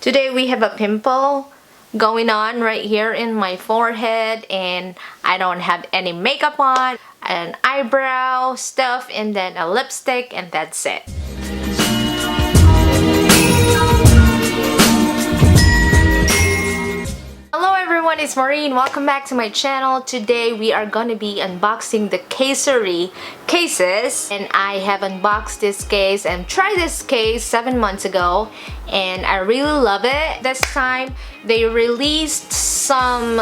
Today we have a pimple going on right here in my forehead, and I don't have any makeup on, an eyebrow stuff, and then a lipstick, and that's it. Hello everyone, it's Maureen. Welcome back to my channel. Today we are going to be unboxing the Casery cases, and I have unboxed this case and tried this case 7 months ago, and I really love it. This time they released some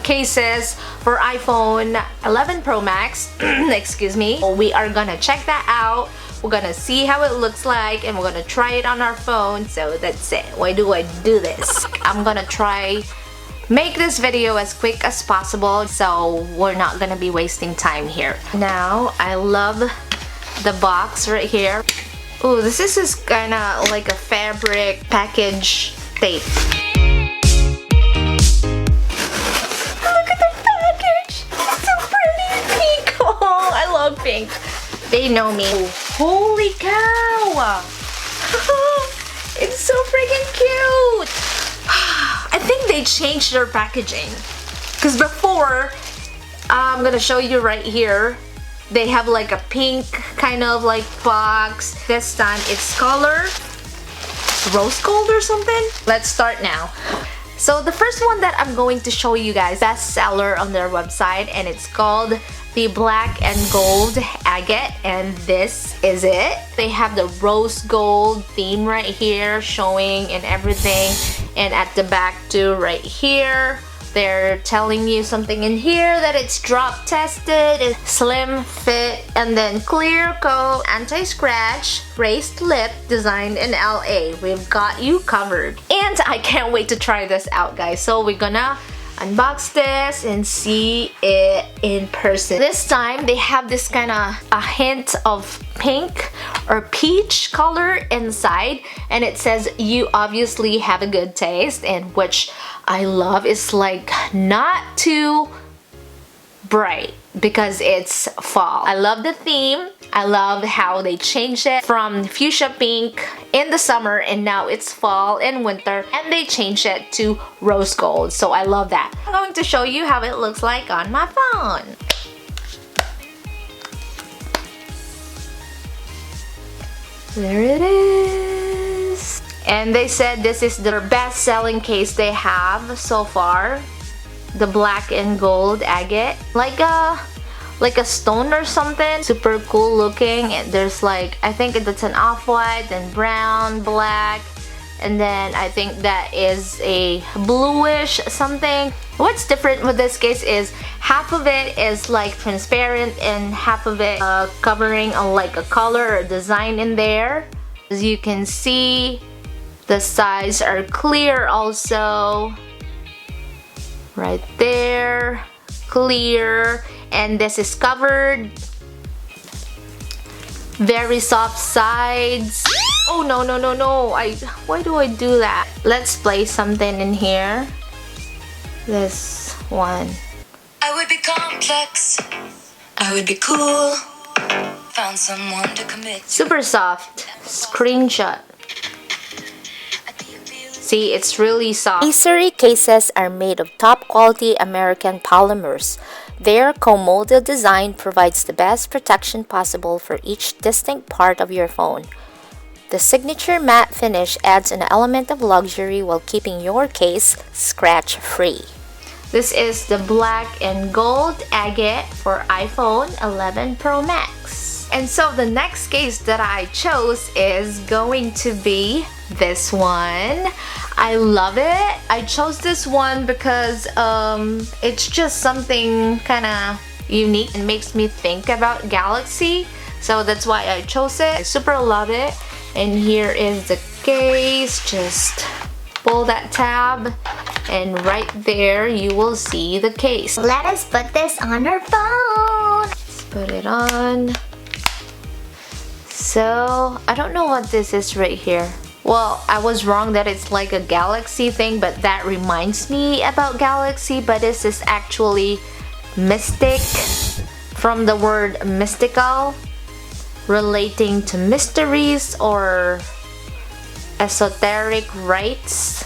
cases for iPhone 11 Pro Max excuse me. We are gonna check that out. We're gonna see how it looks like, and we're gonna try it on our phone. So that's it. Why do I do this? I'm gonna try make this video as quick as possible, so we're not gonna be wasting time here. Now, I love the box right here. Ooh, this is just kinda like a fabric package tape. Look at the package! It's so pretty and pink! Oh, I love pink. They know me. Holy cow! It's so freaking cute! I think they changed their packaging, because before, I'm gonna show you right here, they have like a pink kind of like box. This time it's color rose gold or something. Let's start now. So the first one that I'm going to show you guys, best seller on their website, and it's called the black and gold agate, and this is it. They have the rose gold theme right here showing and everything, and at the back too right here they're telling you something in here that it's drop tested, it's slim fit, and then clear coat, anti-scratch, raised lip, designed in LA. We've got you covered, and I can't wait to try this out, guys. So we're gonna unbox this and see it in person. This time they have this kind of a hint of pink or peach color inside, and it says you obviously have a good taste, and which I love. Is like not too bright because it's fall. I love the theme. I love how they changed it from fuchsia pink in the summer, and now it's fall and winter, and they changed it to rose gold. So I love that. I'm going to show you how it looks like on my phone. There it is. And they said this is their best-selling case they have so far. The black and gold agate. Like a stone or something. Super cool looking. And there's like, I think it's an off-white, then brown, black, and then I think that is a bluish something. What's different with this case is half of it is like transparent and half of it covering like a color or design in there. As you can see, the sides are clear also. Right there, clear, and this is covered. Very soft sides. Oh no no no no! Why do I do that? Let's place something in here. This one. I would be complex. I would be cool. Found someone to commit. Super soft. Screenshot. See, it's really soft. Casery cases are made of top quality American polymers. Their co-molded design provides the best protection possible for each distinct part of your phone. The signature matte finish adds an element of luxury while keeping your case scratch-free. This is the black and gold agate for iPhone 11 Pro Max. And so the next case that I chose is going to be this one. I love it. I chose this one because it's just something kind of unique and makes me think about Galaxy. So that's why I chose it. I super love it. And here is the case. Just pull that tab, and right there you will see the case. Let us put this on our phone. Let's put it on. So I don't know what this is right here. Well, I was wrong that it's like a Galaxy thing, but that reminds me about Galaxy. But this is actually mystic, from the word mystical, relating to mysteries or esoteric rites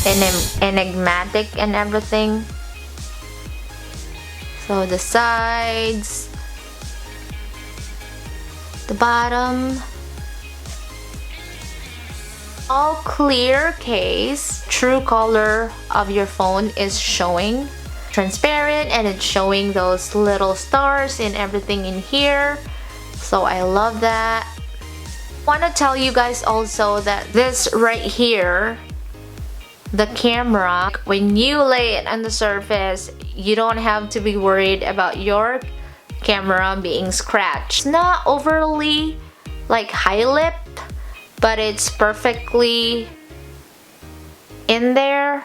and enigmatic and everything. So the sides, the bottom, all clear case. True color of your phone is showing, transparent, and it's showing those little stars and everything in here. So I love that. Want to tell you guys also that this right here, the camera, when you lay it on the surface, you don't have to be worried about your camera being scratched. It's not overly like high lip, but it's perfectly in there.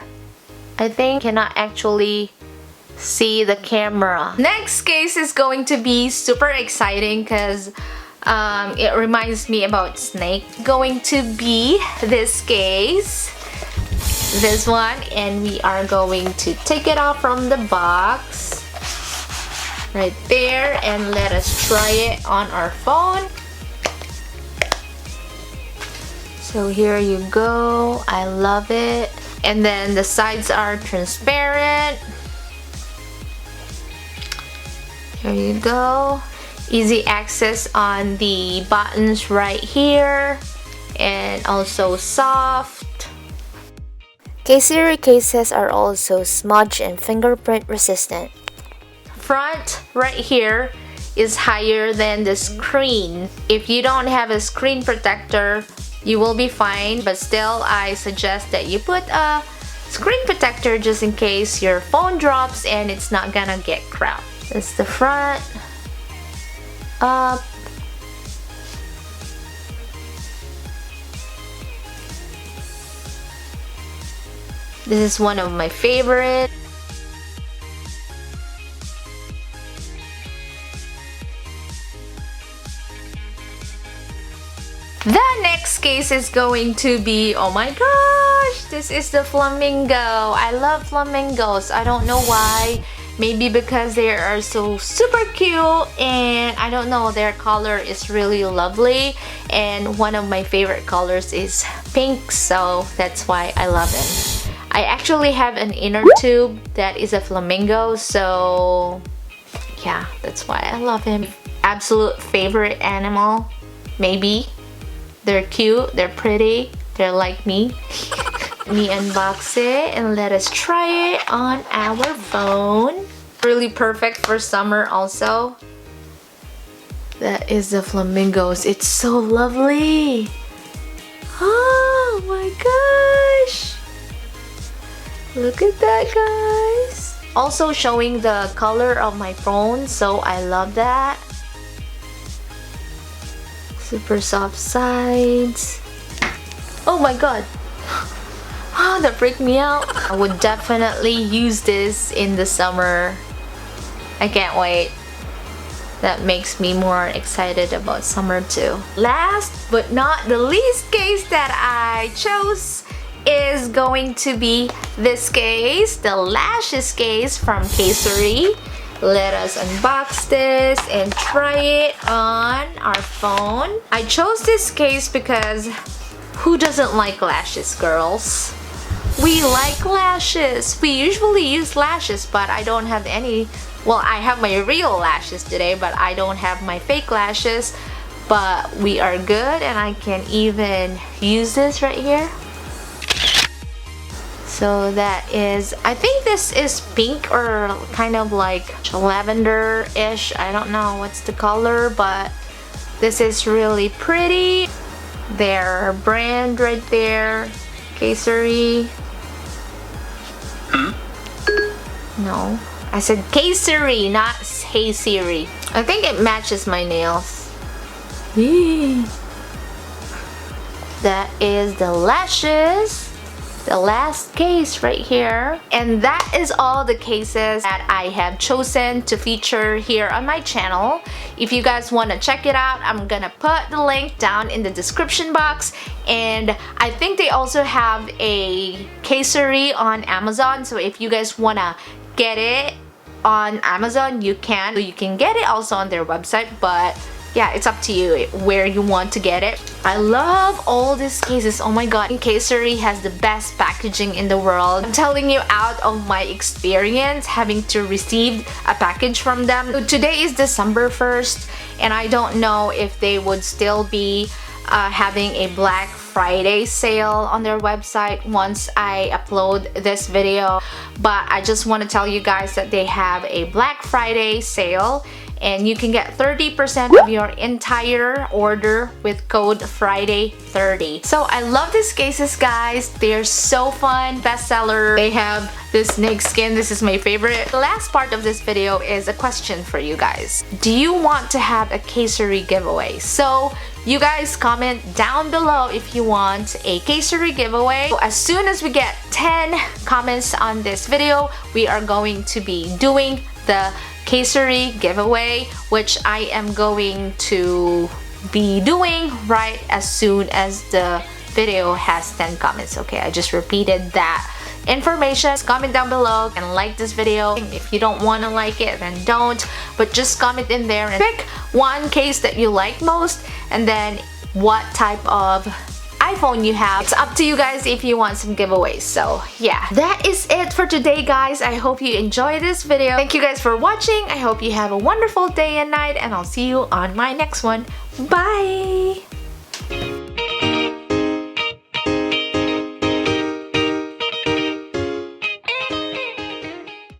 I think cannot actually see the camera. Next case is going to be super exciting because it reminds me about snake. Going to be this case, this one, and we are going to take it off from the box right there and let us try it on our phone. So here you go. I love it. And then the sides are transparent. There you go. Easy access on the buttons right here, and also soft. Casery cases are also smudge and fingerprint resistant. Front right here is higher than the screen. If you don't have a screen protector, you will be fine, but still I suggest that you put a screen protector just in case your phone drops and it's not gonna get cracked. That's the front. Up. This is one of my favorite. The next case is going to be, oh my gosh, this is the Flamingo. I love flamingos. I don't know why. Maybe because they are so super cute, and I don't know, their color is really lovely, and one of my favorite colors is pink, so that's why I love it. I actually have an inner tube that is a flamingo, so yeah, that's why I love him. Absolute favorite animal, maybe. They're cute, they're pretty, they're like me. Me unbox it and let us try it on our phone. Really perfect for summer also. That is the flamingos. It's so lovely. Oh my gosh. Look at that, guys. Also showing the color of my phone, so I love that. Super soft sides. Oh my god. Oh, that freaked me out. I would definitely use this in the summer. I can't wait. That makes me more excited about summer too. Last but not the least case that I chose is going to be this case, the lashes case from Casery. Let us unbox this and try it on our phone. I chose this case because who doesn't like lashes, girls? We like lashes. We usually use lashes, but I don't have any. Well, I have my real lashes today, but I don't have my fake lashes. But we are good, and I can even use this right here. So that is, I think this is pink or kind of like lavender-ish. I don't know what's the color, but this is really pretty. Their brand right there, Casery. No, I said Casery, not Hey Siri. I think it matches my nails. That is the lashes. The last case right here, and that is all the cases that I have chosen to feature here on my channel. If you guys want to check it out, I'm gonna put the link down in the description box, and I think they also have a Casery on Amazon, so if you guys want to get it on Amazon, you can. So you can get it also on their website, but yeah, it's up to you where you want to get it. I love all these cases. Oh my god, Casery has the best packaging in the world. I'm telling you out of my experience having to receive a package from them. So today is December 1st and I don't know if they would still be having a Black Friday sale on their website once I upload this video, but I just want to tell you guys that they have a Black Friday sale and you can get 30% of your entire order with code Friday30. So I love these cases, guys. They're so fun, bestseller. They have this snake skin. This is my favorite. The last part of this video is a question for you guys. Do you want to have a Casery giveaway? So you guys comment down below if you want a Casery giveaway. So as soon as we get 10 comments on this video, we are going to be doing the Casery giveaway, which I am going to be doing right as soon as the video has 10 comments. Okay, I just repeated that information. Comment down below and like this video. If you don't want to like it, then don't, but just comment in there and pick one case that you like most and then what type of iPhone you have. It's up to you guys if you want some giveaways. So yeah, that is it for today, guys. I hope you enjoyed this video. Thank you guys for watching. I hope you have a wonderful day and night, and I'll see you on my next one. Bye!